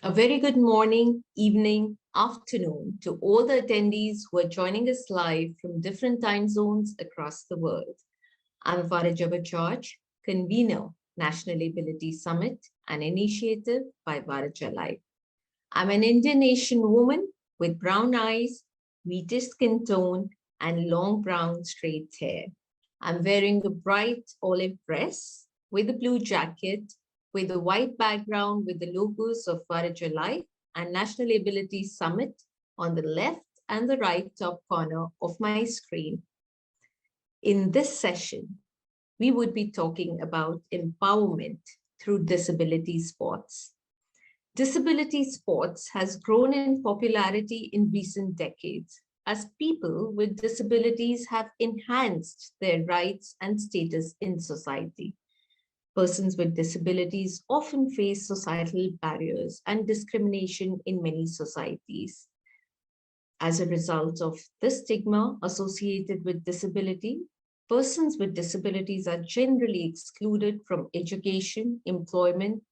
A very good morning, evening, afternoon to all the attendees who are joining us live from different time zones across the world. I'm Varija Bajaj, Convenor, National Ability Summit, an initiative by Varija Life. I'm an Indian Asian woman with brown eyes, wheatish skin tone, and long brown straight hair. I'm wearing a bright olive dress with a blue jacket with a white background with the logos of Varija Life and National Ability Summit on the left and the right top corner of my screen. In this session, we would be talking about empowerment through disability sports. Disability sports has grown in popularity in recent decades as people with disabilities have enhanced their rights and status in society. Persons with disabilities often face societal barriers and discrimination in many societies. As a result of this stigma associated with disability, persons with disabilities are generally excluded from education, employment,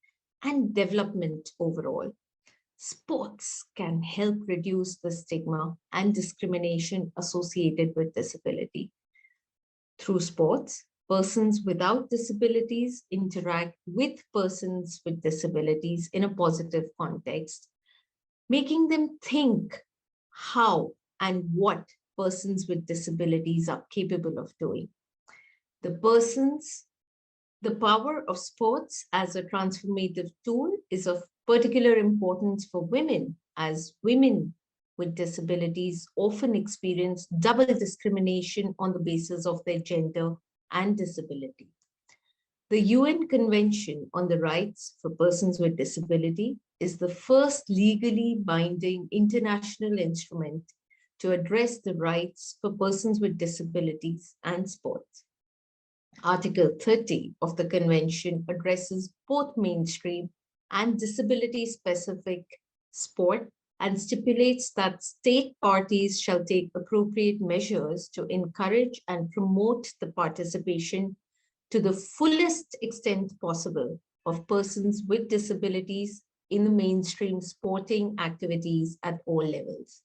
and development overall. Sports can help reduce the stigma and discrimination associated with disability. Through sports, persons without disabilities interact with persons with disabilities in a positive context, making them think how and what persons with disabilities are capable of doing. The power of sports as a transformative tool is of particular importance for women, as women with disabilities often experience double discrimination on the basis of their gender and disability. The UN Convention on the Rights for Persons with Disability is the first legally binding international instrument to address the rights for persons with disabilities and sports. Article 30 of the Convention addresses both mainstream and disability-specific sport and stipulates that state parties shall take appropriate measures to encourage and promote the participation to the fullest extent possible of persons with disabilities in the mainstream sporting activities at all levels.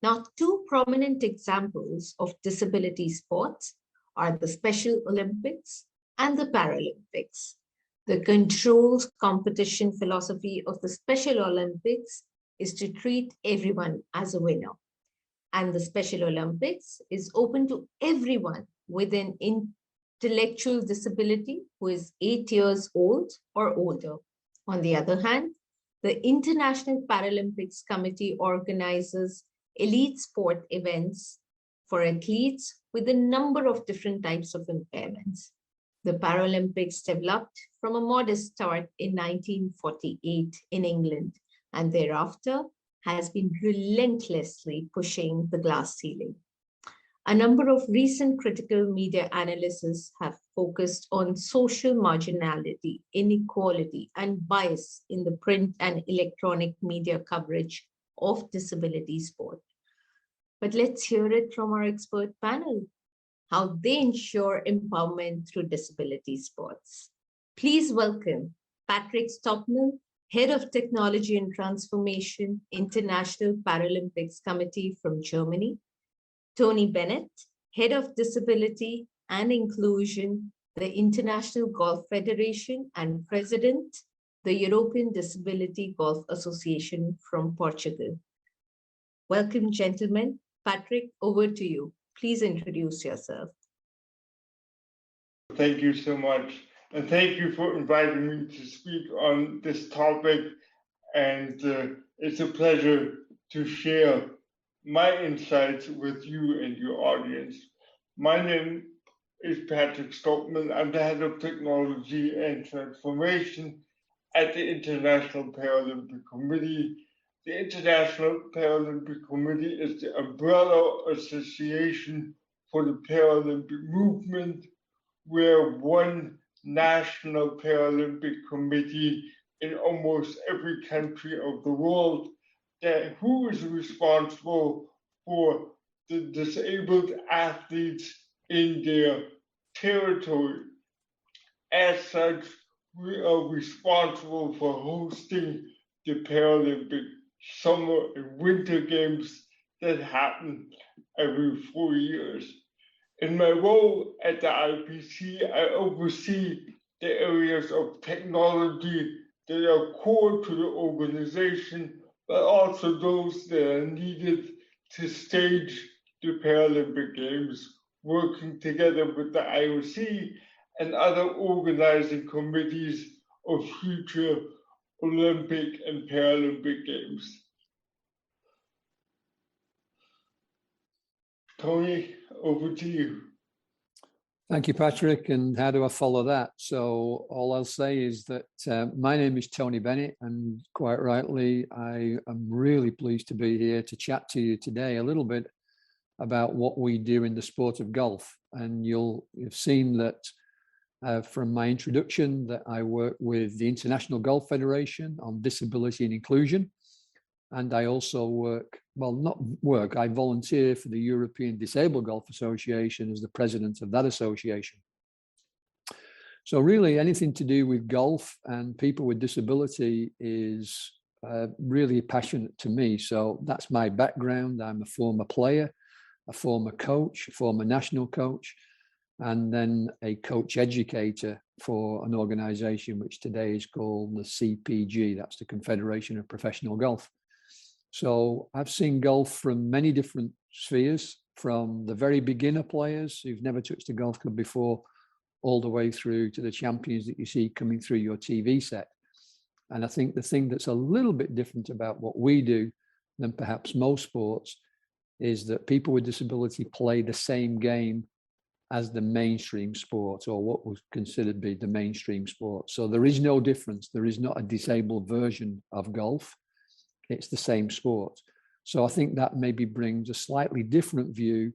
Now, two prominent examples of disability sports are the Special Olympics and the Paralympics. The controlled competition philosophy of the Special Olympics is to treat everyone as a winner. And the Special Olympics is open to everyone with an intellectual disability who is 8 years old or older. On the other hand, the International Paralympics Committee organizes elite sport events for athletes with a number of different types of impairments. The Paralympics developed from a modest start in 1948 in England, and thereafter has been relentlessly pushing the glass ceiling. A number of recent critical media analyses have focused on social marginality, inequality, and bias in the print and electronic media coverage of disability sport. But let's hear it from our expert panel, how they ensure empowerment through disability sports. Please welcome Patrick Stolpmann, Head of Technology and Transformation, International Paralympics Committee from Germany, Tony Bennett, Head of Disability and Inclusion, the International Golf Federation and President, the European Disability Golf Association from Portugal. Welcome, gentlemen. Patrick, over to you. Please introduce yourself. Thank you so much. And thank you for inviting me to speak on this topic. And it's a pleasure to share my insights with you and your audience. My name is Patrick Stolpmann. I'm the Head of Technology and Transformation at the International Paralympic Committee. The International Paralympic Committee is the umbrella association for the Paralympic movement, where one national Paralympic committee in almost every country of the world who is responsible for the disabled athletes in their territory. As such, we are responsible for hosting the Paralympic summer and winter games that happen every 4 years. In my role at the IPC, I oversee the areas of technology that are core to the organization, but also those that are needed to stage the Paralympic Games, working together with the IOC and other organizing committees of future Olympic and Paralympic Games. Tony, over to you. Thank you, Patrick. And how do I follow that? So all I'll say is that my name is Tony Bennett, and quite rightly, I am really pleased to be here to chat to you today a little bit about what we do in the sport of golf. And you've seen that from my introduction that I work with the International Golf Federation on disability and inclusion. And I also I volunteer for the European Disabled Golf Association as the president of that association. So really anything to do with golf and people with disability is really passionate to me. So that's my background. I'm a former player, a former coach, a former national coach, and then a coach educator for an organization which today is called the CPG. That's the Confederation of Professional Golf. So I've seen golf from many different spheres, from the very beginner players who've never touched a golf club before, all the way through to the champions that you see coming through your TV set. And I think the thing that's a little bit different about what we do than perhaps most sports is that people with disability play the same game as the mainstream sport, or what was considered to be the mainstream sport. So there is no difference. There is not a disabled version of golf. It's the same sport. So I think that maybe brings a slightly different view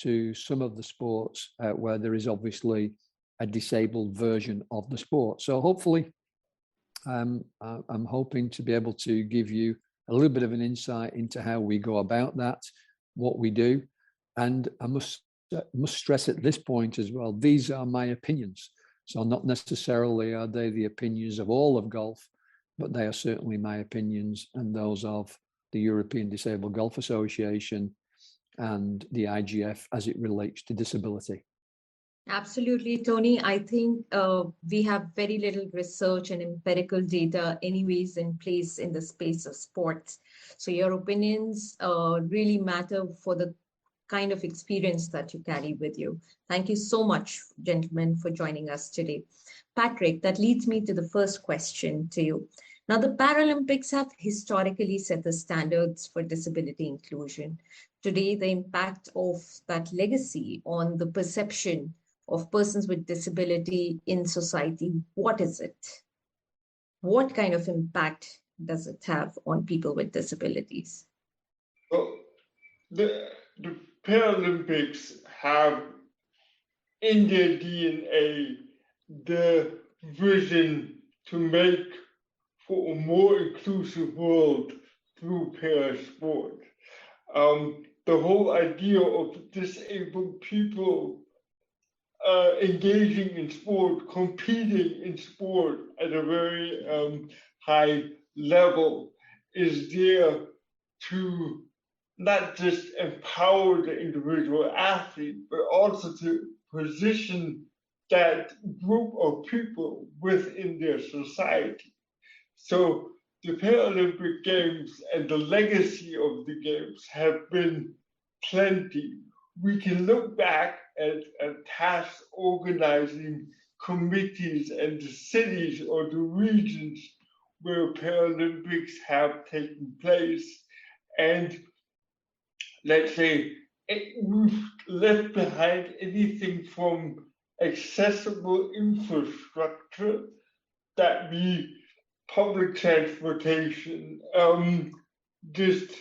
to some of the sports where there is obviously a disabled version of the sport. So hopefully I'm hoping to be able to give you a little bit of an insight into how we go about that, what we do. And I must stress at this point as well, these are my opinions. So not necessarily are they the opinions of all of golf, but they are certainly my opinions and those of the European Disabled Golf Association and the IGF as it relates to disability. Absolutely, Tony. I think we have very little research and empirical data anyways in place in the space of sports. So your opinions really matter for the kind of experience that you carry with you. Thank you so much, gentlemen, for joining us today. Patrick, that leads me to the first question to you. Now, the Paralympics have historically set the standards for disability inclusion. Today, the impact of that legacy on the perception of persons with disability in society, what is it? What kind of impact does it have on people with disabilities? Well, the Paralympics have in their DNA the vision to make for a more inclusive world through Parasport. The whole idea of disabled people engaging in sport, competing in sport at a very high level is there to not just empower the individual athlete, but also to position that group of people within their society. So the Paralympic Games and the legacy of the Games have been plenty. We can look back at task organizing committees and the cities or the regions where Paralympics have taken place. And let's say we've left behind anything from accessible infrastructure, that be public transportation, just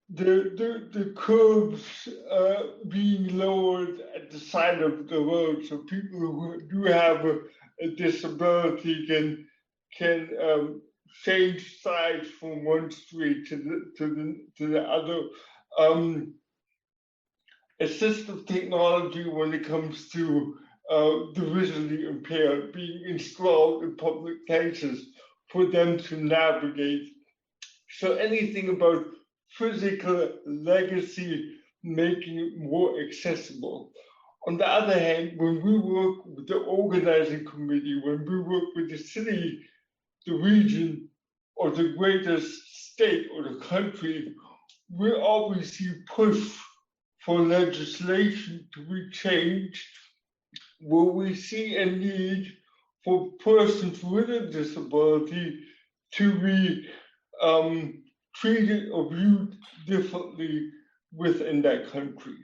the curbs being lowered at the side of the road, so people who do have a disability can change sides from one street to the other. Assistive technology when it comes to the visually impaired being installed in public places for them to navigate. So anything about physical legacy, making it more accessible. On the other hand, when we work with the organizing committee, when we work with the city, the region, or the greater state or the country, we always see push for legislation to be changed, where we see a need for persons with a disability to be treated or viewed differently within that country.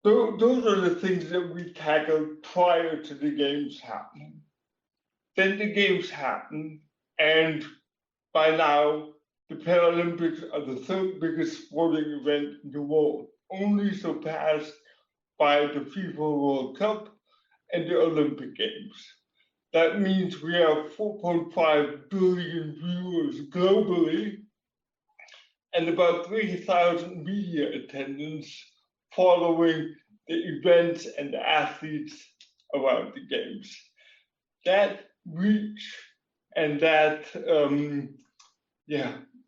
Those are the things that we tackled prior to the games happening. Then the games happened, and by now, the Paralympics are the third biggest sporting event in the world, only surpassed by the FIFA World Cup and the Olympic Games. That means we have 4.5 billion viewers globally and about 3,000 media attendance following the events and the athletes around the games. That reach and that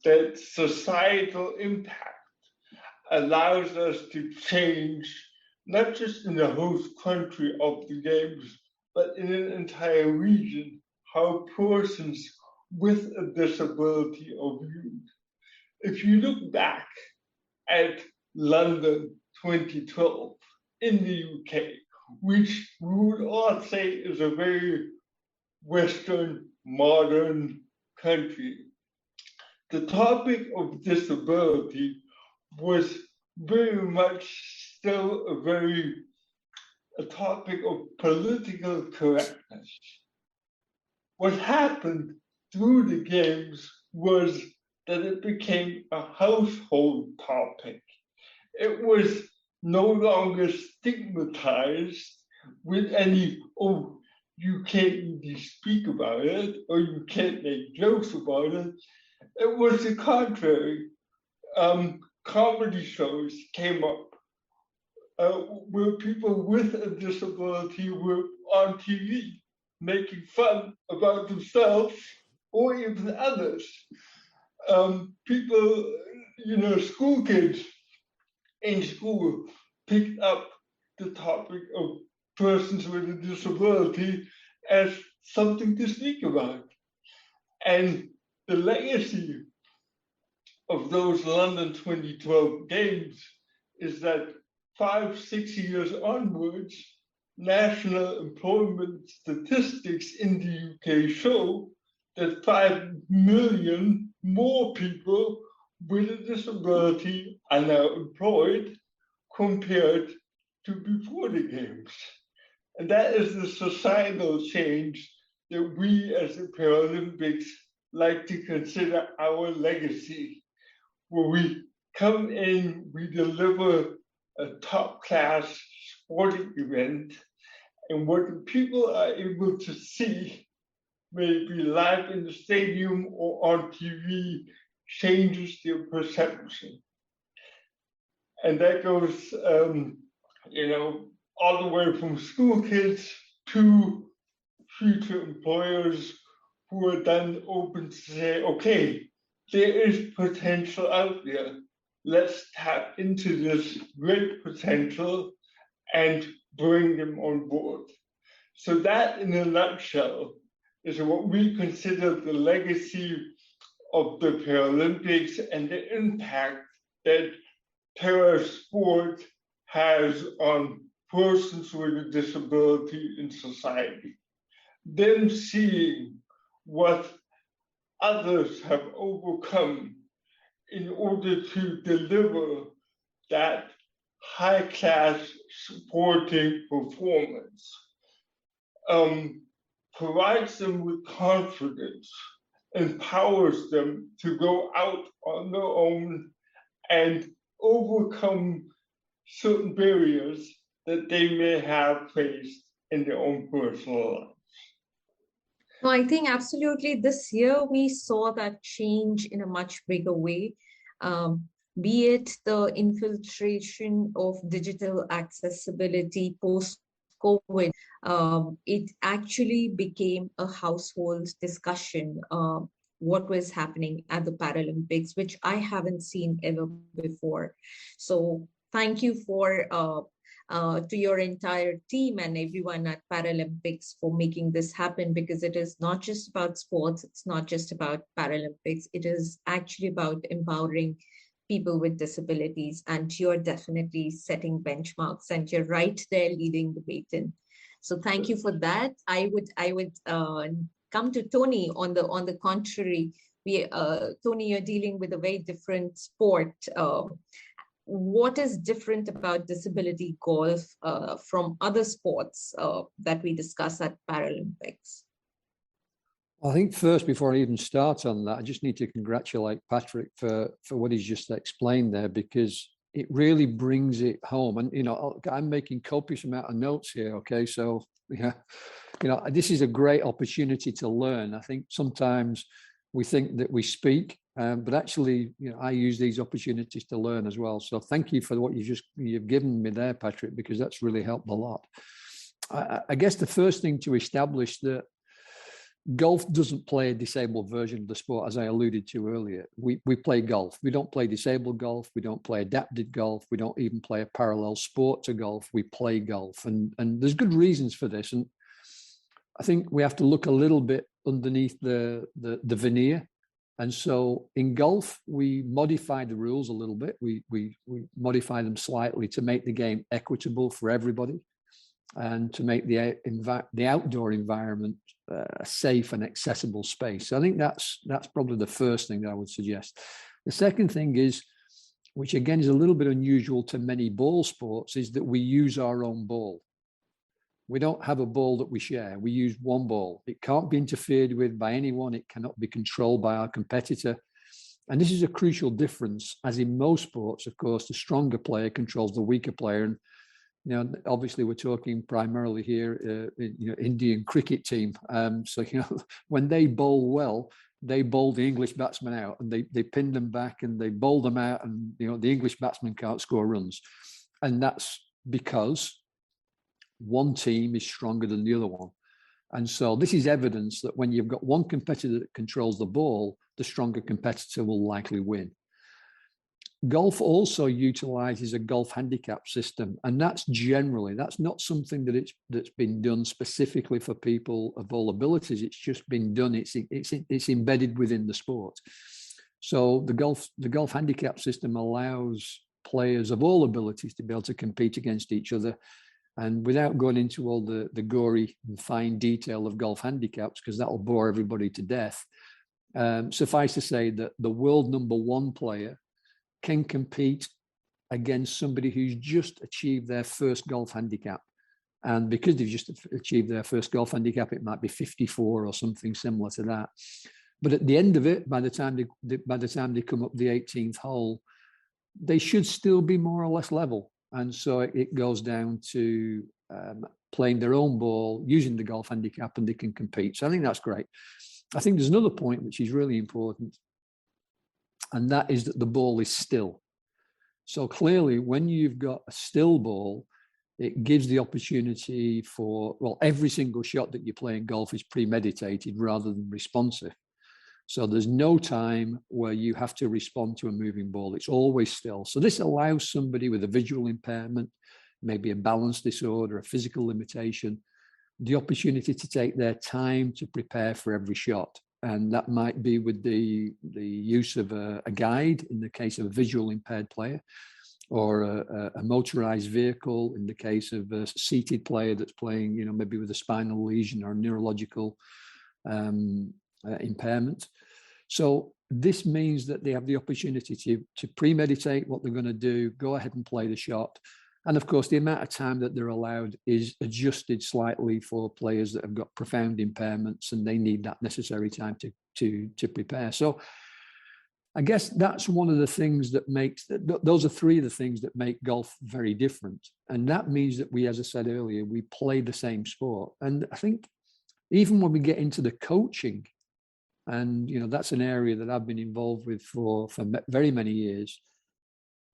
that societal impact allows us to change, not just in the host country of the games, but in an entire region, how persons with a disability are viewed. If you look back at London 2012 in the UK, which we would all say is a very Western, modern country, the topic of disability was very much still a topic of political correctness. What happened through the games was that it became a household topic. It was no longer stigmatized with any, oh, you can't really speak about it, or you can't make jokes about it. It was the contrary. Comedy shows came up where people with a disability were on TV making fun about themselves or even others. People, school kids in school picked up the topic of persons with a disability as something to speak about. And the legacy of those London 2012 games is that 5-6 years onwards, national employment statistics in the UK show that 5 million more people with a disability are now employed compared to before the games. And that is the societal change that we as the Paralympics like to consider our legacy, where we come in, we deliver a top-class sporting event, and what the people are able to see, maybe live in the stadium or on TV, changes their perception. And that goes, all the way from school kids to future employers who are then open to say, okay, there is potential out there. Let's tap into this great potential and bring them on board. So that, in a nutshell, is what we consider the legacy of the Paralympics and the impact that parasport has on persons with a disability in society. Them seeing what others have overcome in order to deliver that high-class sporting performance, provides them with confidence, empowers them to go out on their own and overcome certain barriers that they may have faced in their own personal lives. No, I think absolutely this year we saw that change in a much bigger way, be it the infiltration of digital accessibility post COVID, it actually became a household discussion, what was happening at the Paralympics, which I haven't seen ever before. So thank you to your entire team and everyone at Paralympics for making this happen, because it is not just about sports, it's not just about Paralympics, it is actually about empowering people with disabilities, and you're definitely setting benchmarks and you're right there leading the baton. So thank you for that. I would come to Tony. On the contrary, Tony, you're dealing with a very different sport. What is different about disability golf from other sports that we discuss at Paralympics? I think first, before I even start on that, I just need to congratulate Patrick for what he's just explained there, because it really brings it home. And, you know, I'm making copious amount of notes here. Okay. So, yeah, you know, this is a great opportunity to learn. I think sometimes we think that we speak, but actually, you know, I use these opportunities to learn as well. So thank you for what you've given me there, Patrick, because that's really helped a lot. I guess the first thing to establish that golf doesn't play a disabled version of the sport, as I alluded to earlier. We play golf. We don't play disabled golf. We don't play adapted golf. We don't even play a parallel sport to golf. We play golf. And there's good reasons for this. And I think we have to look a little bit underneath the veneer. And so in golf, we modify the rules a little bit. We modify them slightly to make the game equitable for everybody, and to make the outdoor environment a safe and accessible space. So I think that's probably the first thing that I would suggest. The second thing is, which again is a little bit unusual to many ball sports, is that we use our own ball. We don't have a ball that we share. We use one ball. It can't be interfered with by anyone. It cannot be controlled by our competitor. And this is a crucial difference, as in most sports, of course, the stronger player controls the weaker player. And you know, obviously, we're talking primarily here, you know, Indian cricket team. So, you know, when they bowl well, they bowl the English batsmen out, and they pin them back and they bowl them out, and you know, the English batsmen can't score runs, and that's because one team is stronger than the other one. And so this is evidence that when you've got one competitor that controls the ball, the stronger competitor will likely win. Golf also utilizes a golf handicap system, and that's not something that's been done specifically for people of all abilities. It's just been done. It's embedded within the sport. So the golf handicap system allows players of all abilities to be able to compete against each other. And without going into all the gory and fine detail of golf handicaps, because that will bore everybody to death, suffice to say that the world #1 player can compete against somebody who's just achieved their first golf handicap. And because they've just achieved their first golf handicap, it might be 54 or something similar to that. But at the end of it, by the time they come up the 18th hole, they should still be more or less level. And so it goes down to playing their own ball, using the golf handicap, and they can compete. So I think that's great. I think there's another point which is really important, and that is that the ball is still. So clearly, when you've got a still ball, it gives the opportunity for, well, every single shot that you play in golf is premeditated rather than responsive. So there's no time where you have to respond to a moving ball. It's always still. So this allows somebody with a visual impairment, maybe a balance disorder, a physical limitation, the opportunity to take their time to prepare for every shot. And that might be with the use of a guide in the case of a visual impaired player, or a motorized vehicle in the case of a seated player that's playing, you know, maybe with a spinal lesion or neurological impairment. So this means that they have the opportunity to premeditate what they're going to do, go ahead and play the shot. And of course, the amount of time that they're allowed is adjusted slightly for players that have got profound impairments, and they need that necessary time to prepare. So I guess that's one of the things that makes, those are three of the things that make golf very different. And that means that we, as I said earlier, we play the same sport. And I think even when we get into the coaching, and, you know, that's an area that I've been involved with for very many years.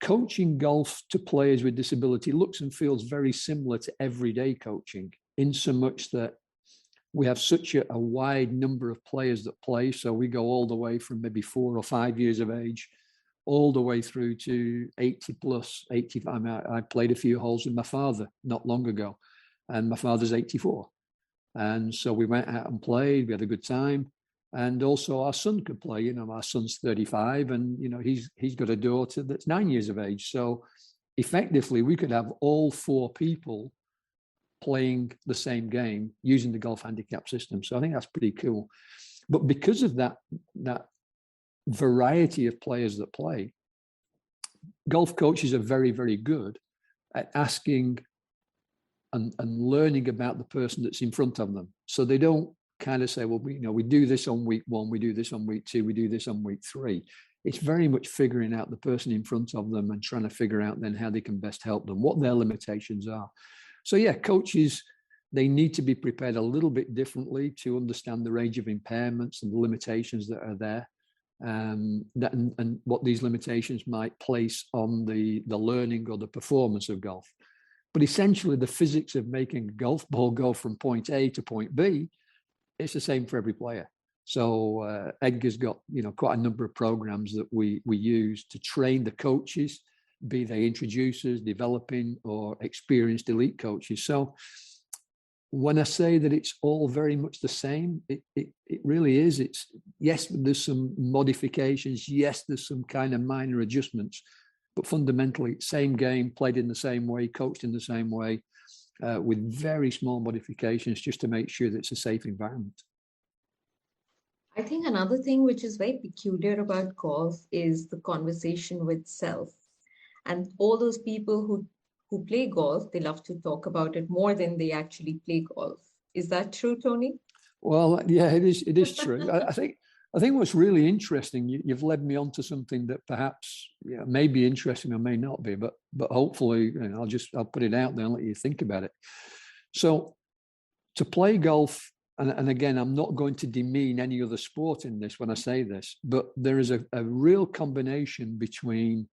coaching golf to players with disability looks and feels very similar to everyday coaching, in so much that we have such a wide number of players that play. So we go all the way from maybe 4 or 5 years of age, all the way through to 80 plus, 80. I mean, I played a few holes with my father not long ago, and my father's 84. And so we went out and played, we had a good time. And also our son could play, you know, our son's 35 and, you know, he's got a daughter that's 9 years of age. So effectively we could have all 4 people playing the same game using the golf handicap system. So I think that's pretty cool. But because of that variety of players that play, golf coaches are very, very good at asking and learning about the person that's in front of them. So they don't kind of say, well, we do this on week 1, we do this on week 2, we do this on week 3. It's very much figuring out the person in front of them and trying to figure out then how they can best help them, what their limitations are. So yeah, coaches, they need to be prepared a little bit differently to understand the range of impairments and the limitations that are there, and what these limitations might place on the learning or the performance of golf. But essentially the physics of making a golf ball go from point A to point B, it's the same for every player. So Edgar's got, you know, quite a number of programs that we use to train the coaches, be they introducers, developing, or experienced elite coaches. So when I say that it's all very much the same, it really is. It's, yes, there's some modifications. Yes, there's some kind of minor adjustments, but fundamentally same game, played in the same way, coached in the same way, with very small modifications just to make sure that it's a safe environment. I think another thing which is very peculiar about golf is the conversation with self. And all those people who play golf, they love to talk about it more than they actually play golf. Is that true, Tony? Well, yeah, it is true. I think what's really interesting, you've led me on to something that perhaps, you know, may be interesting or may not be, but hopefully, you know, I'll put it out there and let you think about it. So to play golf, and again, I'm not going to demean any other sport in this when I say this, but there is a real combination between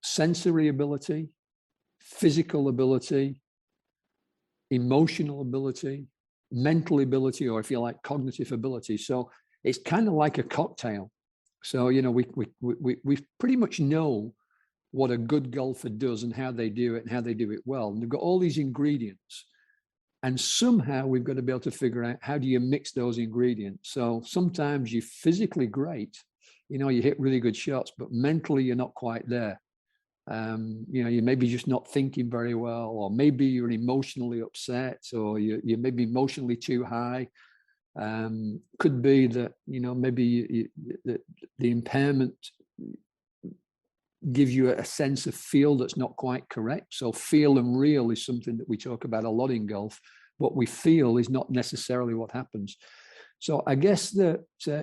sensory ability, physical ability, emotional ability, mental ability, or if you like, cognitive ability. So it's kind of like a cocktail. So, you know, we pretty much know what a good golfer does and how they do it and how they do it well. And they've got all these ingredients. And somehow we've got to be able to figure out, how do you mix those ingredients? So sometimes you're physically great, you know, you hit really good shots, but mentally you're not quite there. You know, you maybe just not thinking very well, or maybe you're emotionally upset, or you may be emotionally too high. Could be that, you know, maybe the impairment gives you a sense of feel that's not quite correct. So feel and real is something that we talk about a lot in golf. What we feel is not necessarily what happens. So I guess that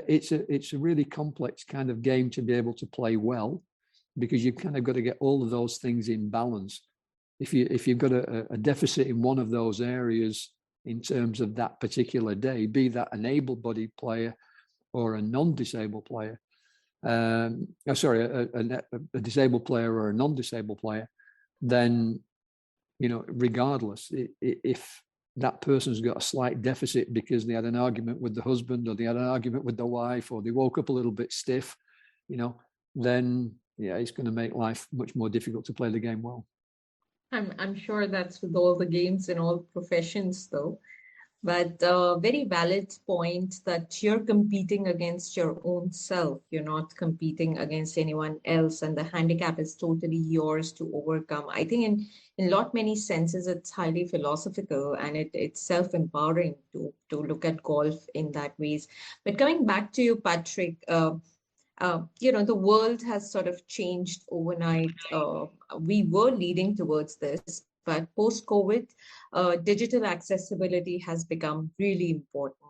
it's a really complex kind of game to be able to play well, because you've kind of got to get all of those things in balance. If you've got a deficit in one of those areas in terms of that particular day, be that an able-bodied player or a non-disabled player, a disabled player or a non-disabled player, then, you know, regardless, if that person's got a slight deficit because they had an argument with the husband, or they had an argument with the wife, or they woke up a little bit stiff, you know, then yeah, it's going to make life much more difficult to play the game well. I'm sure that's with all the games in all professions, though. But a very valid point that you're competing against your own self. You're not competing against anyone else, and the handicap is totally yours to overcome. I think in many senses, it's highly philosophical, and it's self-empowering to look at golf in that ways. But coming back to you, Patrick, you know, the world has sort of changed overnight. We were leading towards this, but post-COVID, digital accessibility has become really important.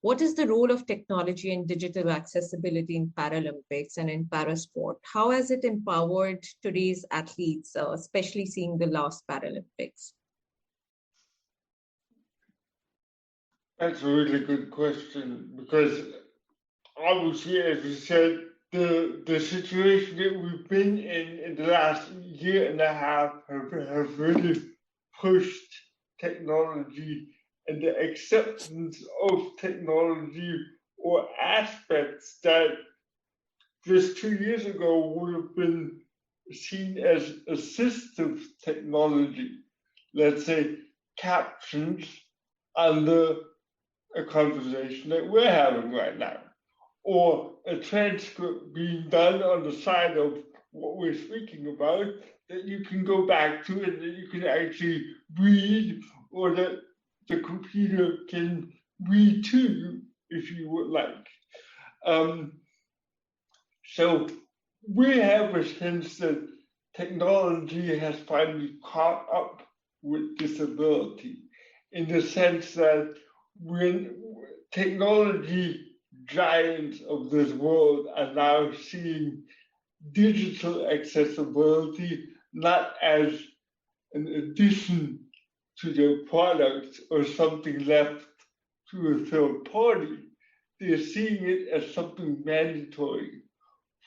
What is the role of technology and digital accessibility in Paralympics and in Parasport? How has it empowered today's athletes, especially seeing the last Paralympics? That's a really good question, because obviously, as you said, the situation that we've been in the last year and a half have really pushed technology and the acceptance of technology or aspects that just 2 years ago would have been seen as assistive technology. Let's say captions under a conversation that we're having right now, or a transcript being done on the side of what we're speaking about that you can go back to and that you can actually read, or that the computer can read to you if you would like. So we have a sense that technology has finally caught up with disability, in the sense that when technology giants of this world are now seeing digital accessibility not as an addition to their products or something left to a third party, they're seeing it as something mandatory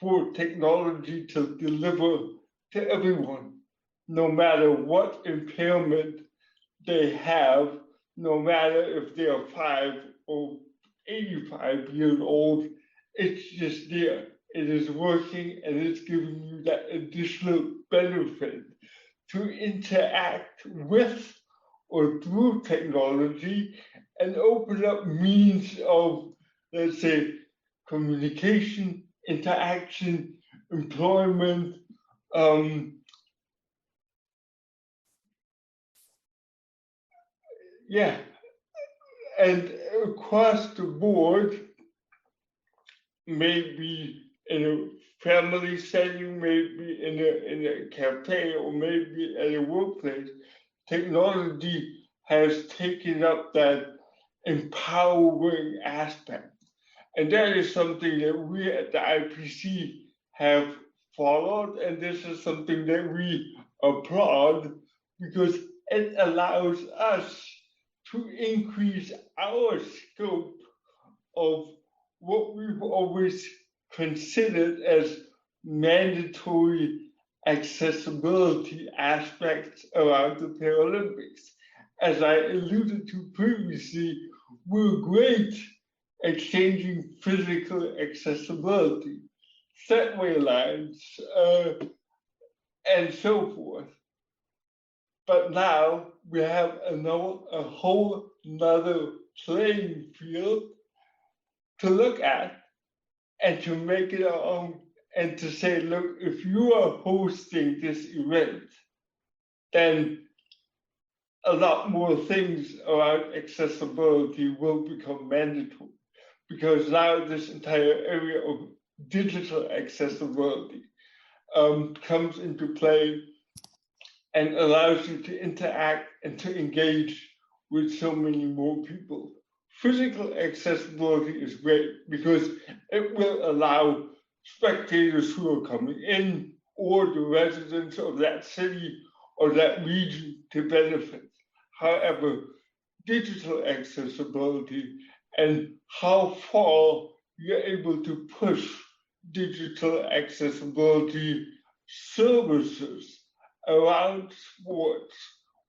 for technology to deliver to everyone, no matter what impairment they have, no matter if they are 5 or 85 years old. It's just there. It is working, and it's giving you that additional benefit to interact with or through technology and open up means of, let's say, communication, interaction, employment, and across the board, maybe in a family setting, maybe in a cafe, or maybe at a workplace, technology has taken up that empowering aspect. And that is something that we at the IPC have followed, and this is something that we applaud, because it allows us to increase our scope of what we've always considered as mandatory accessibility aspects around the Paralympics. As I alluded to previously, we're great at changing physical accessibility, setway lines, and so forth. But now we have a whole nother playing field to look at and to make it our own, and to say, look, if you are hosting this event, then a lot more things around accessibility will become mandatory, because now this entire area of digital accessibility comes into play and allows you to interact and to engage with so many more people. Physical accessibility is great because it will allow spectators who are coming in, or the residents of that city or that region, to benefit. However, digital accessibility and how far you're able to push digital accessibility services around sports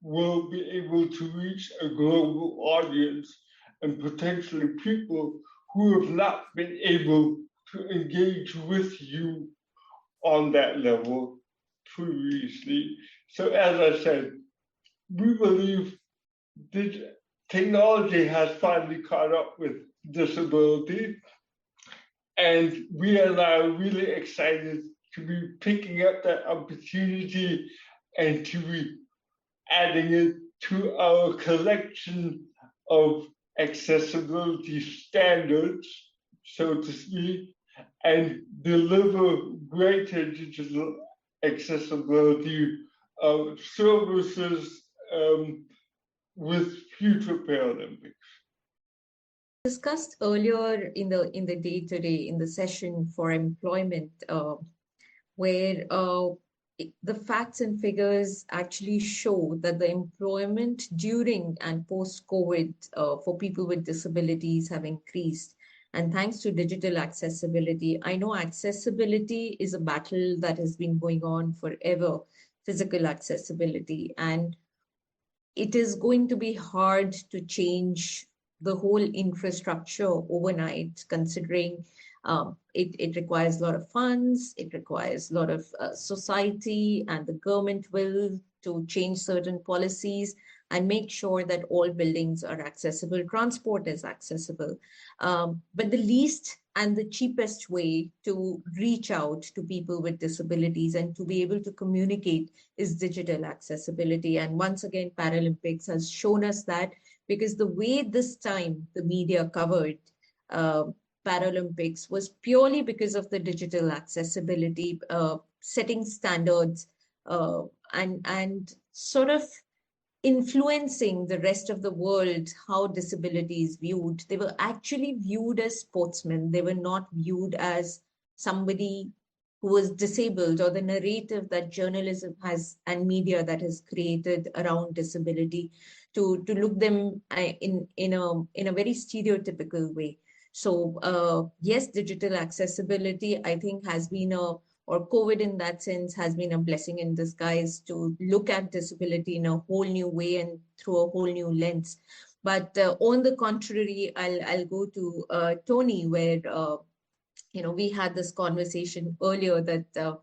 will be able to reach a global audience, and potentially people who have not been able to engage with you on that level previously. So as I said, we believe that technology has finally caught up with disability, and we are now really excited to be picking up that opportunity and to be adding it to our collection of accessibility standards, so to speak, and deliver greater digital accessibility services with future Paralympics. Discussed earlier in the day today in the session for employment, where the facts and figures actually show that the employment during and post-COVID for people with disabilities have increased. And thanks to digital accessibility, I know accessibility is a battle that has been going on forever, physical accessibility. And it is going to be hard to change the whole infrastructure overnight, considering it requires a lot of funds, it requires a lot of society and the government will to change certain policies and make sure that all buildings are accessible, transport is accessible. But the least and the cheapest way to reach out to people with disabilities and to be able to communicate is digital accessibility. And once again, Paralympics has shown us that, because the way this time the media covered Paralympics was purely because of the digital accessibility, setting standards and sort of influencing the rest of the world how disability is viewed. They were actually viewed as sportsmen. They were not viewed as somebody who was disabled, or the narrative that journalism has and media that has created around disability to look them in a very stereotypical way. So yes, digital accessibility, I think, has been or COVID in that sense has been a blessing in disguise to look at disability in a whole new way and through a whole new lens. But on the contrary, I'll go to Tony, where we had this conversation earlier that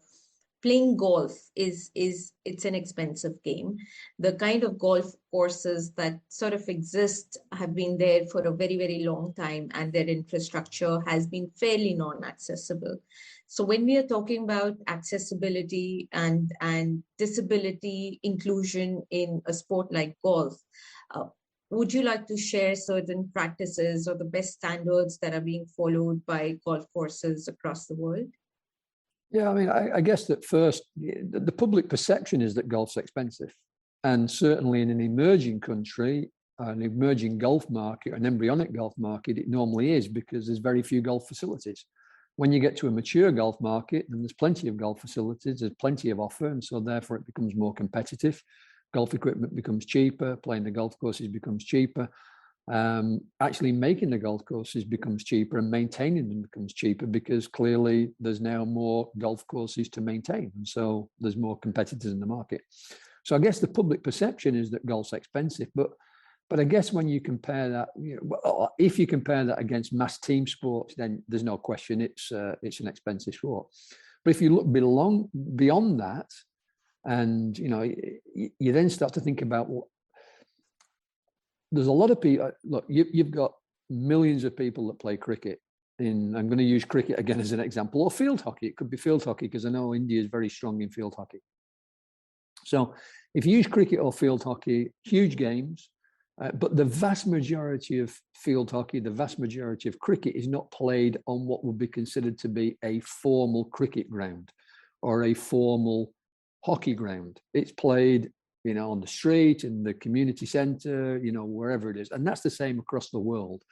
playing golf it's an expensive game. The kind of golf courses that sort of exist have been there for a very, very long time, and their infrastructure has been fairly non-accessible. So when we are talking about accessibility and disability inclusion in a sport like golf, would you like to share certain practices or the best standards that are being followed by golf courses across the world? Yeah, I mean, I guess that first, the public perception is that golf's expensive. And certainly in an emerging country, an emerging golf market, an embryonic golf market, it normally is, because there's very few golf facilities. When you get to a mature golf market, then there's plenty of golf facilities, there's plenty of offer, and so therefore it becomes more competitive. Golf equipment becomes cheaper, playing the golf courses becomes cheaper. Actually making the golf courses becomes cheaper, and maintaining them becomes cheaper, because clearly there's now more golf courses to maintain, and so there's more competitors in the market. So I guess the public perception is that golf's expensive, but I guess when you compare that, if you compare that against mass team sports, then there's no question it's an expensive sport. But if you look beyond that, and you then start to think about there's a lot of people. Look, you've got millions of people that play cricket. I'm going to use cricket again as an example, or field hockey. It could be field hockey, because I know India is very strong in field hockey. So if you use cricket or field hockey, huge games, but the vast majority of field hockey, the vast majority of cricket is not played on what would be considered to be a formal cricket ground or a formal hockey ground. It's played on the street, in the community centre, wherever it is. And that's the same across the world.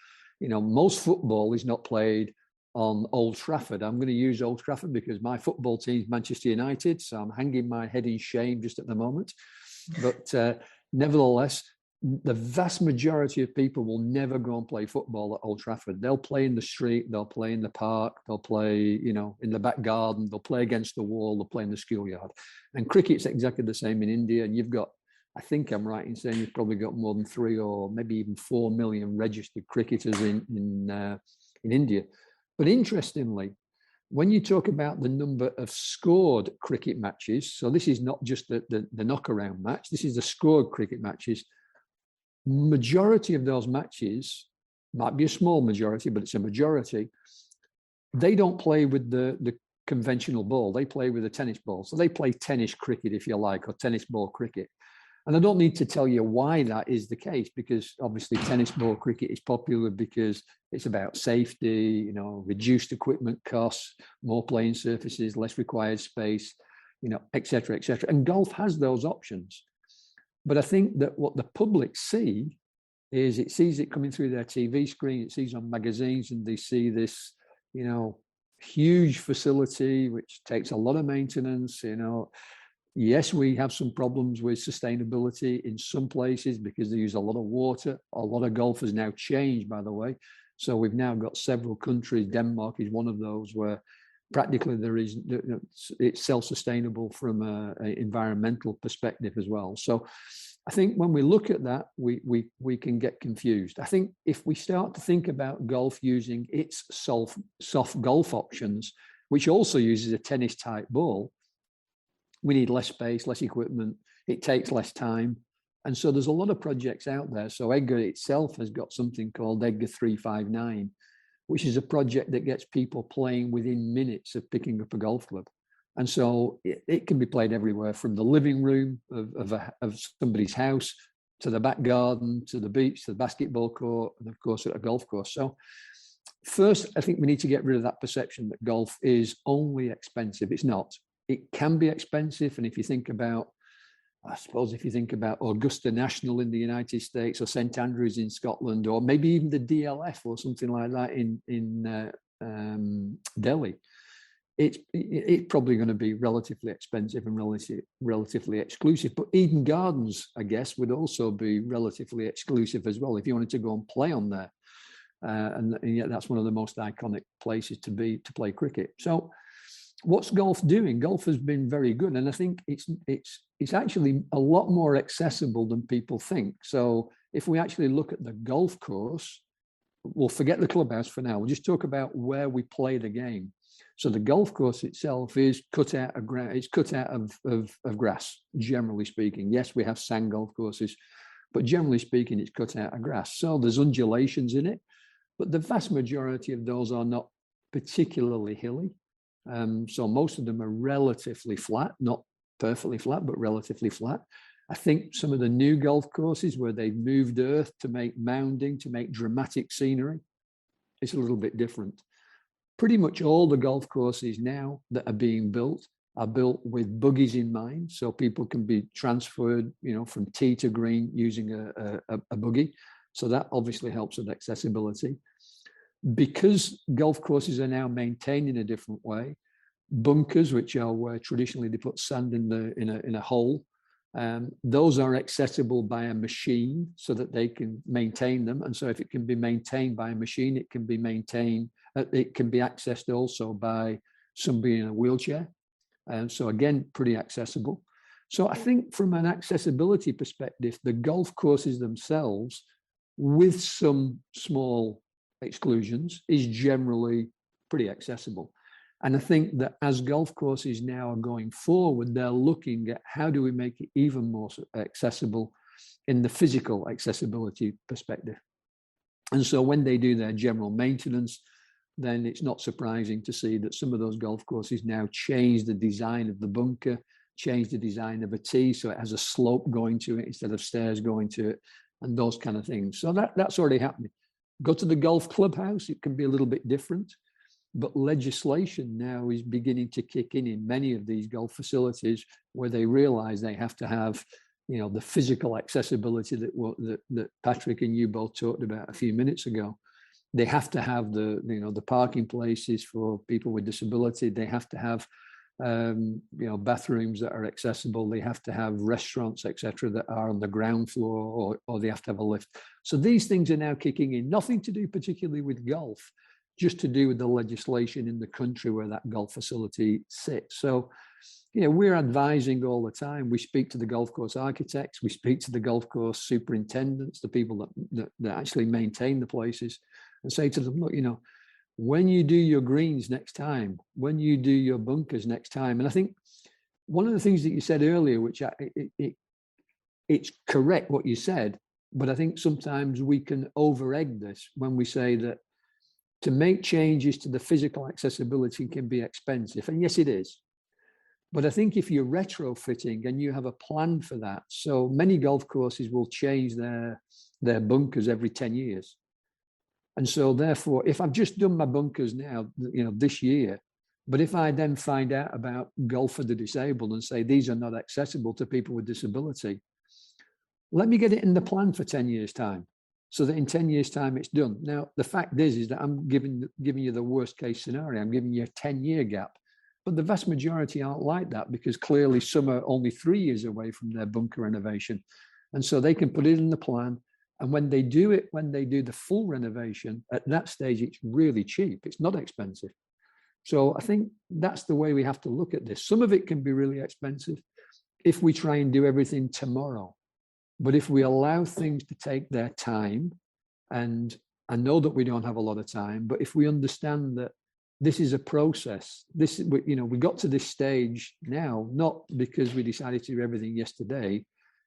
Most football is not played on Old Trafford. I'm going to use Old Trafford because my football team is Manchester United, so I'm hanging my head in shame just at the moment. But nevertheless, the vast majority of people will never go and play football at Old Trafford. They'll play in the street, they'll play in the park, they'll play, in the back garden, they'll play against the wall, they'll play in the schoolyard. And cricket's exactly the same in India. And you've got, I think I'm right in saying you've probably got more than 3 or maybe even 4 million registered cricketers in India. But interestingly, when you talk about the number of scored cricket matches, so this is not just the knock-around match, this is the scored cricket matches. Majority of those matches, might be a small majority, but it's a majority, they don't play with the conventional ball. They play with a tennis ball. So they play tennis cricket, if you like, or tennis ball cricket. And I don't need to tell you why that is the case, because obviously tennis ball cricket is popular because it's about safety, reduced equipment costs, more playing surfaces, less required space, et cetera, et cetera. And golf has those options. But I think that what the public see is it sees it coming through their TV screen, it sees on magazines, and they see this, huge facility, which takes a lot of maintenance. Yes, we have some problems with sustainability in some places because they use a lot of water. A lot of golf has now changed, by the way. So we've now got several countries. Denmark is one of those where practically it's self-sustainable from an environmental perspective as well. So I think when we look at that, we can get confused. I think if we start to think about golf using its soft golf options, which also uses a tennis type ball, we need less space, less equipment, it takes less time. And so there's a lot of projects out there. So Edgar itself has got something called Edgar 359, which is a project that gets people playing within minutes of picking up a golf club. And so it can be played everywhere, from the living room of somebody's house to the back garden, to the beach, to the basketball court, and of course at a golf course. So first, I think we need to get rid of that perception that golf is only expensive. It's not. It can be expensive. And if you think about, I suppose if you think about Augusta National in the United States, or St Andrews in Scotland, or maybe even the DLF or something like that in Delhi, it's probably going to be relatively expensive and relatively exclusive. But Eden Gardens, I guess, would also be relatively exclusive as well if you wanted to go and play on there. And yet that's one of the most iconic places to play cricket. So what's golf doing? Golf has been very good, and I think it's actually a lot more accessible than people think. So if we actually look at the golf course, we'll forget the clubhouse for now. We'll just talk about where we play the game. So the golf course itself is cut out of ground. It's cut out of grass, generally speaking. Yes, we have sand golf courses, but generally speaking, it's cut out of grass. So there's undulations in it, but the vast majority of those are not particularly hilly. So most of them are relatively flat, not perfectly flat, but relatively flat. I think some of the new golf courses where they've moved earth to make mounding, to make dramatic scenery, it's a little bit different. Pretty much all the golf courses now that are being built are built with buggies in mind. So people can be transferred, from tee to green using a buggy. So that obviously helps with accessibility. Because golf courses are now maintained in a different way, bunkers, which are where traditionally they put sand in a hole, those are accessible by a machine so that they can maintain them. And so if it can be maintained by a machine, it can be accessed also by somebody in a wheelchair. And so again, pretty accessible. So I think from an accessibility perspective, the golf courses themselves, with some small exclusions, is generally pretty accessible. And I think that as golf courses now are going forward, they're looking at how do we make it even more accessible in the physical accessibility perspective. And so when they do their general maintenance, then it's not surprising to see that some of those golf courses now change the design of the bunker, change the design of a tee so it has a slope going to it instead of stairs going to it, and those kind of things. So that's already happening. Go to the golf clubhouse, it can be a little bit different, but legislation now is beginning to kick in many of these golf facilities where they realize they have to have, the physical accessibility that Patrick and you both talked about a few minutes ago. They have to have the parking places for people with disability. They have to have bathrooms that are accessible. They have to have restaurants, etc., that are on the ground floor, or they have to have a lift. So these things are now kicking in. Nothing to do particularly with golf, just to do with the legislation in the country where that golf facility sits. So, we're advising all the time. We speak to the golf course architects. We speak to the golf course superintendents, the people that actually maintain the places, and say to them, look, when you do your greens next time, when you do your bunkers next time. And I think one of the things that you said earlier, which it's correct what you said, but I think sometimes we can over-egg this when we say that to make changes to the physical accessibility can be expensive. And yes, it is. But I think if you're retrofitting and you have a plan for that, so many golf courses will change their bunkers every 10 years. And so therefore, if I've just done my bunkers now, this year, but if I then find out about golf for the disabled and say these are not accessible to people with disability, let me get it in the plan for 10 years' time, so that in 10 years' time it's done. Now, the fact is that I'm giving you the worst case scenario. I'm giving you a 10-year gap. But the vast majority aren't like that, because clearly some are only 3 years away from their bunker renovation. And so they can put it in the plan And when they do it, when they do the full renovation, at that stage, it's really cheap. It's not expensive. So I think that's the way we have to look at this. Some of it can be really expensive if we try and do everything tomorrow. But if we allow things to take their time, and I know that we don't have a lot of time, but if we understand that this is a process, this, you know, we got to this stage now, not because we decided to do everything yesterday,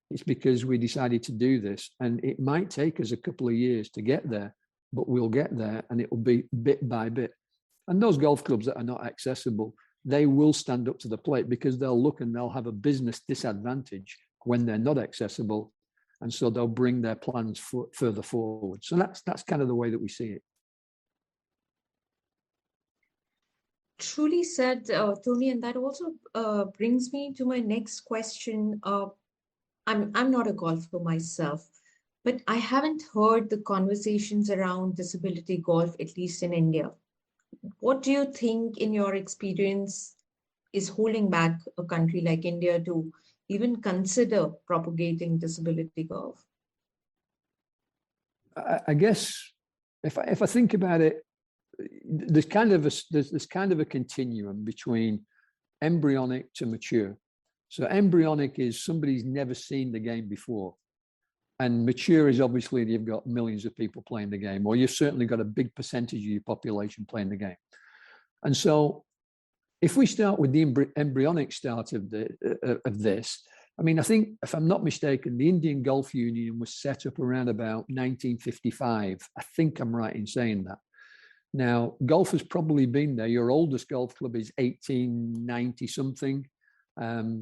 it's because we decided to do this. And it might take us a couple of years to get there, but we'll get there, and it will be bit by bit. And those golf clubs that are not accessible, they will stand up to the plate, because they'll look and they'll have a business disadvantage when they're not accessible. And so they'll bring their plans further forward. So that's kind of the way that we see it. Truly said, Tony, and that also brings me to my next question. I'm not a golfer myself, but I haven't heard the conversations around disability golf, at least in India. What do you think, in your experience, is holding back a country like India to even consider propagating disability golf? I guess if I think about it, there's kind of a continuum between embryonic to mature. So embryonic is somebody's never seen the game before. And mature is obviously you've got millions of people playing the game, or you've certainly got a big percentage of your population playing the game. And so if we start with the embryonic start of this, I mean, I think, if I'm not mistaken, the Indian Golf Union was set up around about 1955. I think I'm right in saying that. Now, golf has probably been there. Your oldest golf club is 1890 something.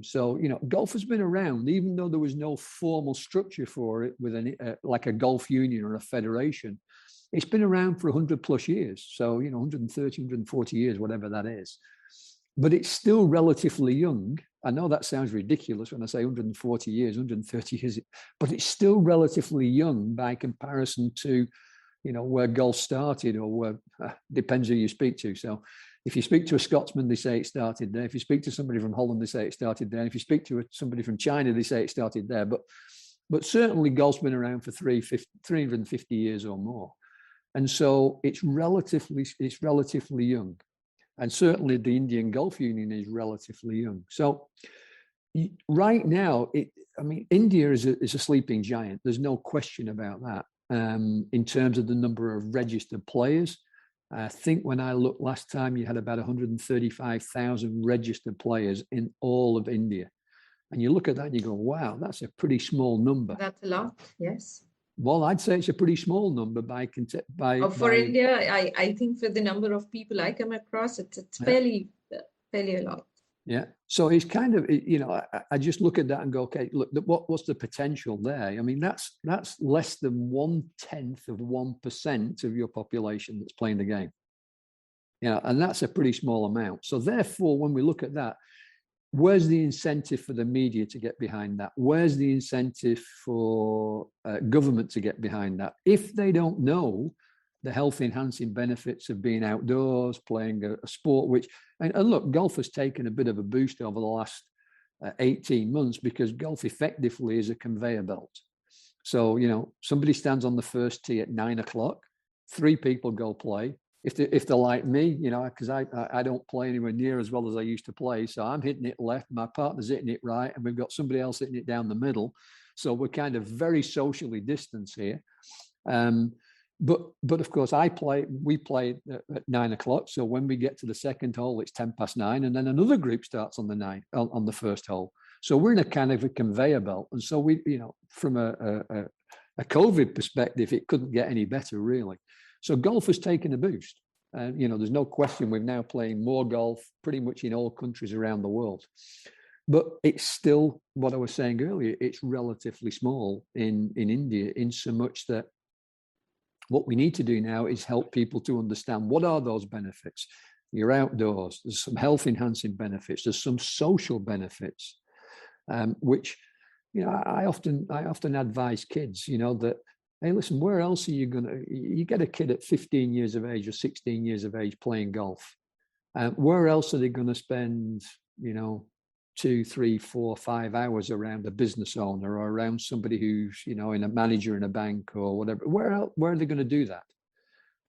So, you know, golf has been around, even though there was no formal structure for it with like a golf union or a federation. It's been around for 100 plus years. So, you know, 130, 140 years, whatever that is. But it's still relatively young. I know that sounds ridiculous when I say 140 years, 130 years, but it's still relatively young by comparison to, you know, where golf started, or where, depends who you speak to. So if you speak to a Scotsman, they say it started there. If you speak to somebody from Holland, they say it started there. If you speak to somebody from China, they say it started there. But certainly golf's been around for 350 years or more. And so it's relatively young. And certainly the Indian Golf Union is relatively young. So right now, I mean, India is a sleeping giant. There's no question about that. In terms of the number of registered players, I think when I looked last time, you had about 135,000 registered players in all of India. And you look at that and you go, wow, that's a pretty small number. That's a lot, yes. Well, I'd say it's a pretty small number for India. I think for the number of people I come across, it's fairly a lot. Yeah. So it's kind of, you know, I just look at that and go, okay, look, what's the potential there? I mean, that's less than 0.1% of your population that's playing the game. You know, and that's a pretty small amount. So therefore, when we look at that, where's the incentive for the media to get behind that? Where's the incentive for government to get behind that? If they don't know the health enhancing benefits of being outdoors, playing a sport, which, and look, golf has taken a bit of a boost over the last 18 months, because golf effectively is a conveyor belt. So, you know, somebody stands on the first tee at 9 o'clock, 3 people go play. If they're like me, you know, because I don't play anywhere near as well as I used to play. So I'm hitting it left, my partner's hitting it right, and we've got somebody else hitting it down the middle. So we're kind of very socially distanced here. But of course, we play at 9 o'clock. So when we get to the second hole, it's 9:10, and then another group starts on the first hole. So we're in a kind of a conveyor belt. And so we, you know, from a COVID perspective, it couldn't get any better, really. So golf has taken a boost. You know, there's no question we're now playing more golf pretty much in all countries around the world. But it's still, what I was saying earlier, it's relatively small in India, in so much that what we need to do now is help people to understand what are those benefits. You're outdoors, there's some health enhancing benefits, there's some social benefits, which, you know, I often advise kids, you know, that, hey, listen, where else are you you get a kid at 15 years of age or 16 years of age playing golf. Where else are they going to spend, you know, 2, 3, 4, 5 hours around a business owner or around somebody who's, you know, in a manager in a bank or whatever. Where are they going to do that?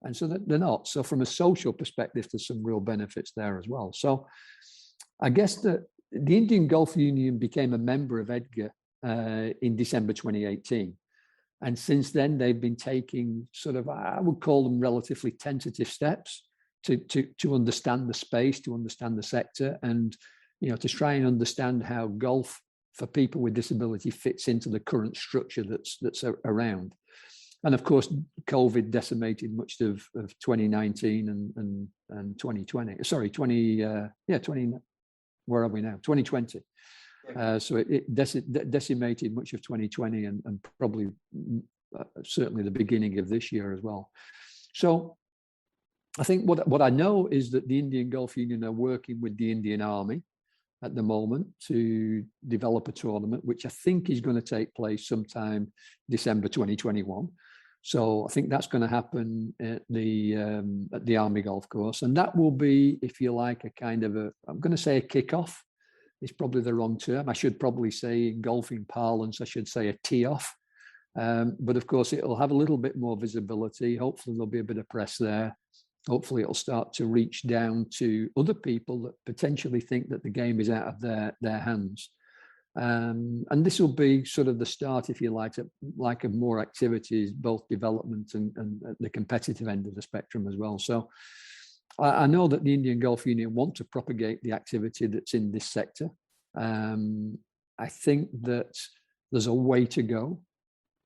And so they're not. So from a social perspective, there's some real benefits there as well. So I guess that the Indian Golf Union became a member of EDGAR in December 2018. And since then, they've been taking sort of, I would call them relatively tentative steps to understand the space, to understand the sector, and, you know, to try and understand how golf for people with disability fits into the current structure that's around. And of course, COVID decimated much of 2019 and 2020. Sorry, 20. Where are we now? 2020. So it decimated much of 2020 and probably certainly the beginning of this year as well. So I think what I know is that the Indian Golf Union are working with the Indian Army at the moment to develop a tournament, which I think is going to take place sometime December 2021. So I think that's going to happen at the Army Golf Course, and that will be, if you like, a kind of I'm going to say a kickoff. It's probably the wrong term. I should probably say, in golfing parlance, I should say a tee-off. But of course, it'll have a little bit more visibility. Hopefully, there'll be a bit of press there. Hopefully, it'll start to reach down to other people that potentially think that the game is out of their hands. And this will be sort of the start, if you like of more activities, both development and at the competitive end of the spectrum as well. So I know that the Indian Golf Union want to propagate the activity that's in this sector. I think that there's a way to go,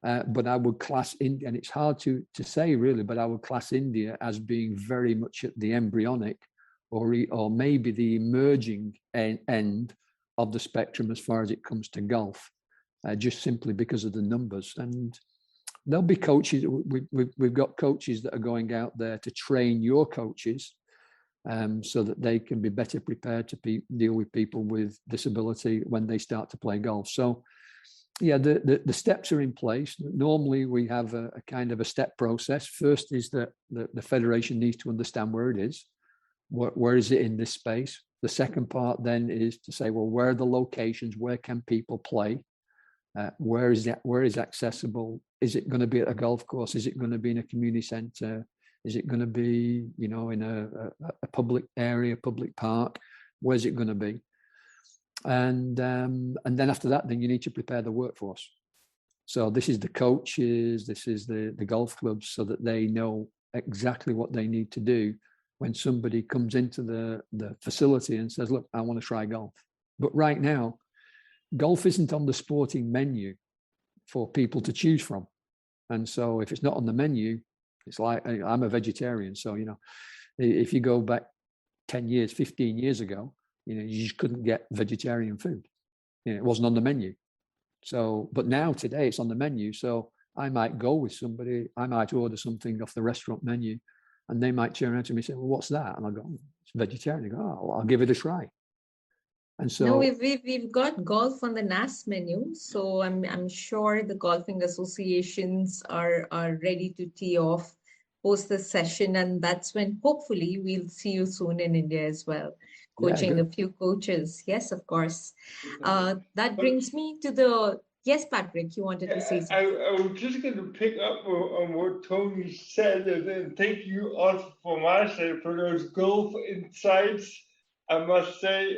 but I would class India, and it's hard to say really, but I would class India as being very much at the embryonic or maybe the emerging end of the spectrum as far as it comes to golf, just simply because of the numbers. And there'll be coaches. We've got coaches that are going out there to train your coaches, so that they can be better prepared to deal with people with disability when they start to play golf. So, yeah, the steps are in place. Normally, we have a kind of a step process. First is that the federation needs to understand where it is. Where is it in this space? The second part then is to say, well, where are the locations? Where can people play? Where is accessible? Is it going to be at a golf course? Is it going to be in a community centre? Is it going to be, you know, in a public area, public park? Where's it going to be? And then after that, then you need to prepare the workforce. So this is the coaches, this is the golf clubs, so that they know exactly what they need to do when somebody comes into the facility and says, look, I want to try golf. But right now, golf isn't on the sporting menu for people to choose from. And so if it's not on the menu, it's like, I'm a vegetarian. So, you know, if you go back 10 years, 15 years ago, you know, you just couldn't get vegetarian food. You know, it wasn't on the menu. So, but now today it's on the menu. So I might go with somebody, I might order something off the restaurant menu, and they might turn around to me and say, well, what's that? And I'll go, it's vegetarian. I go, oh, well, I'll give it a try. And so no, we've got golf on the NAS menu. So I'm sure the golfing associations are ready to tee off post the session. And that's when hopefully we'll see you soon in India as well, coaching a few coaches. Yes, of course. That brings me to the, yes, Patrick, you wanted to say something. I was just going to pick up on what Tony said, and thank you also from my side for those golf insights. I must say,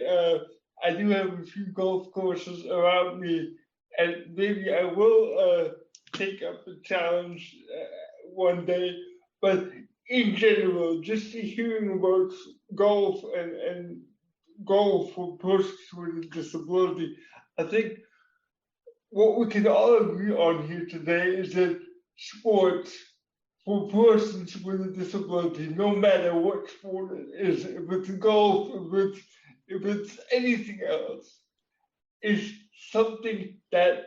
I do have a few golf courses around me, and maybe I will take up the challenge one day. But in general, just hearing about golf and golf for persons with a disability, I think what we can all agree on here today is that sports for persons with a disability, no matter what sport it is, if it's golf, if it's anything else, is something that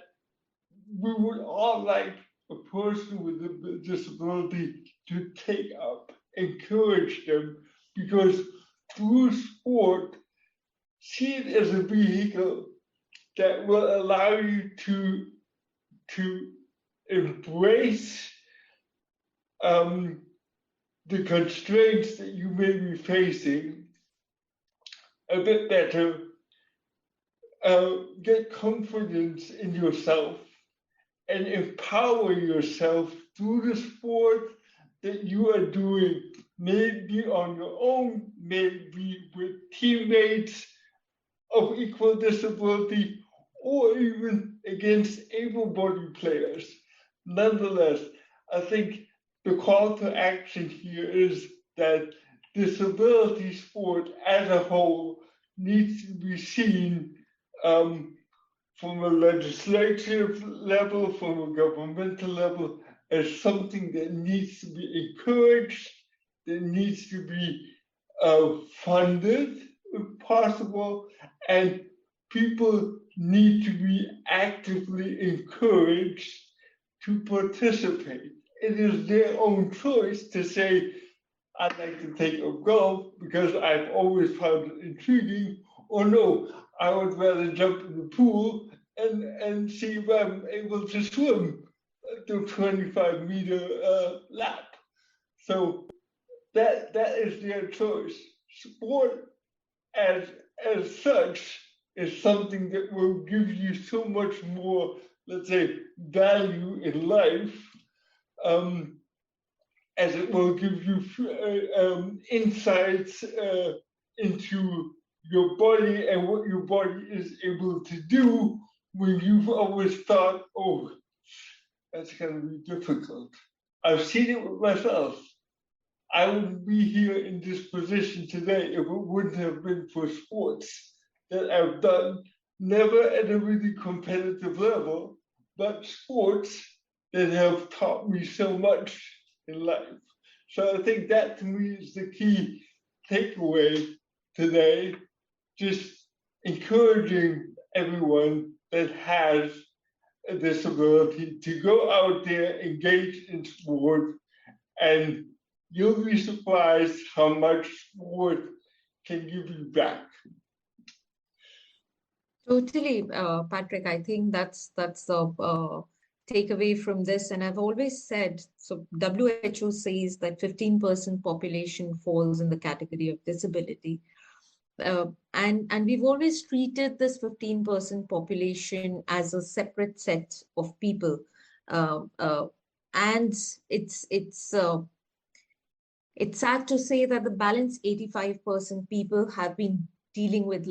we would all like a person with a disability to take up, encourage them, because through sport, see it as a vehicle that will allow you to embrace the constraints that you may be facing a bit better, get confidence in yourself and empower yourself through the sport that you are doing, maybe on your own, maybe with teammates of equal disability, or even against able-bodied players. Nonetheless, I think the call to action here is that disability sport as a whole needs to be seen from a legislative level, from a governmental level, as something that needs to be encouraged, that needs to be funded if possible, and people need to be actively encouraged to participate. It is their own choice to say, I'd like to take up golf because I've always found it intriguing, or no, I would rather jump in the pool and see if I'm able to swim the 25-meter lap. So that is their choice. Sport as such is something that will give you so much more, let's say, value in life, as it will give you insights into your body and what your body is able to do when you've always thought, oh, that's going to be difficult. I've seen it with myself. I wouldn't be here in this position today if it wouldn't have been for sports that I've done, never at a really competitive level, but sports that have taught me so much in life. So I think that to me is the key takeaway today, just encouraging everyone that has a disability to go out there, engage in sport, and you'll be surprised how much sport can give you back. Totally, Patrick. I think that's the takeaway from this. And I've always said, so WHO says that 15% population falls in the category of disability. And we've always treated this 15% population as a separate set of people. And it's sad to say that the balance 85% people have been dealing with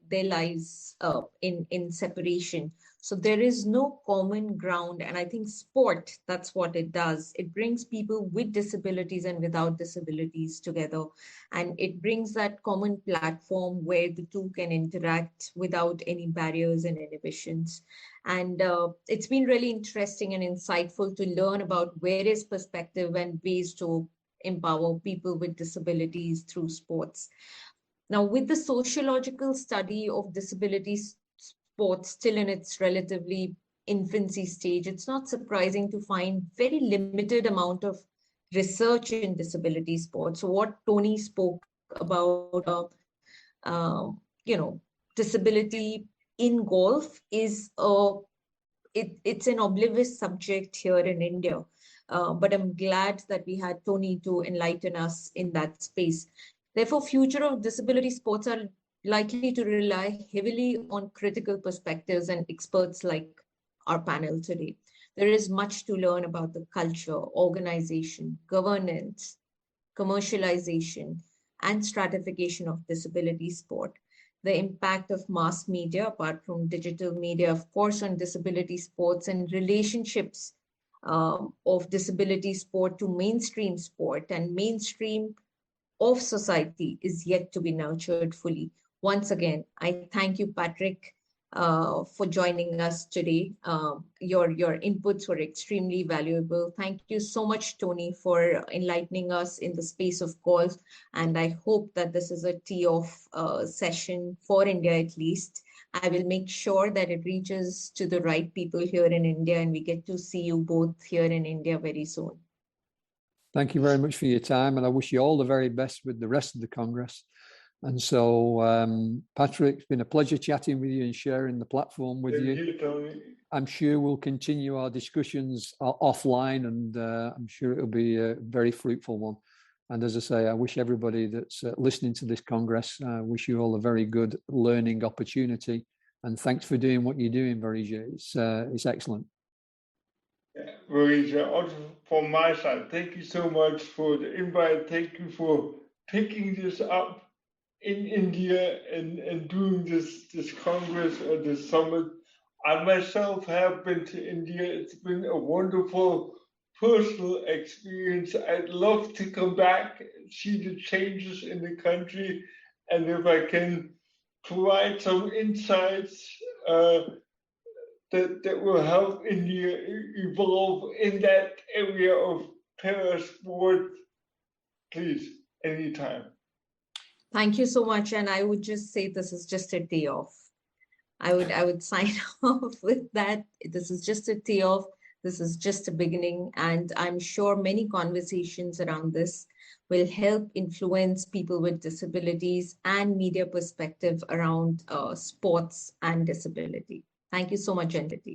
their lives in separation. So there is no common ground. And I think sport, that's what it does. It brings people with disabilities and without disabilities together. And it brings that common platform where the two can interact without any barriers and inhibitions. And it's been really interesting and insightful to learn about various perspectives and ways to empower people with disabilities through sports. Now, with the sociological study of disability sports still in its relatively infancy stage, it's not surprising to find very limited amount of research in disability sports. So what Tony spoke about, disability in golf is it's an oblivious subject here in India. But I'm glad that we had Tony to enlighten us in that space. Therefore, future of disability sports are likely to rely heavily on critical perspectives and experts like our panel today. There is much to learn about the culture, organization, governance, commercialization, and stratification of disability sport. The impact of mass media, apart from digital media, of course, on disability sports and relationships of disability sport to mainstream sport and mainstream of society is yet to be nurtured fully. Once again, I thank you, Patrick, for joining us today. Your inputs were extremely valuable. Thank you so much, Tony, for enlightening us in the space of golf. And I hope that this is a tee-off session for India at least. I will make sure that it reaches to the right people here in India and we get to see you both here in India very soon. Thank you very much for your time, and I wish you all the very best with the rest of the Congress. And so, Patrick, it's been a pleasure chatting with you and sharing the platform with you. Tony. I'm sure we'll continue our discussions offline, and I'm sure it'll be a very fruitful one. And as I say, I wish everybody that's listening to this Congress, wish you all a very good learning opportunity And thanks for doing what you're doing, Varija. It's excellent. Yeah, Varija, also from my side, thank you so much for the invite. Thank you for picking this up in India and doing this Congress or this summit. I myself have been to India. It's been a wonderful personal experience. I'd love to come back, see the changes in the country, and if I can provide some insights that will help India evolve in that area of parasport, please, anytime. Thank you so much. And I would just say this is just a day off. I would sign off with that. This is just a day off. This is just a beginning. And I'm sure many conversations around this will help influence people with disabilities and media perspective around sports and disability. Thank you so much, entity.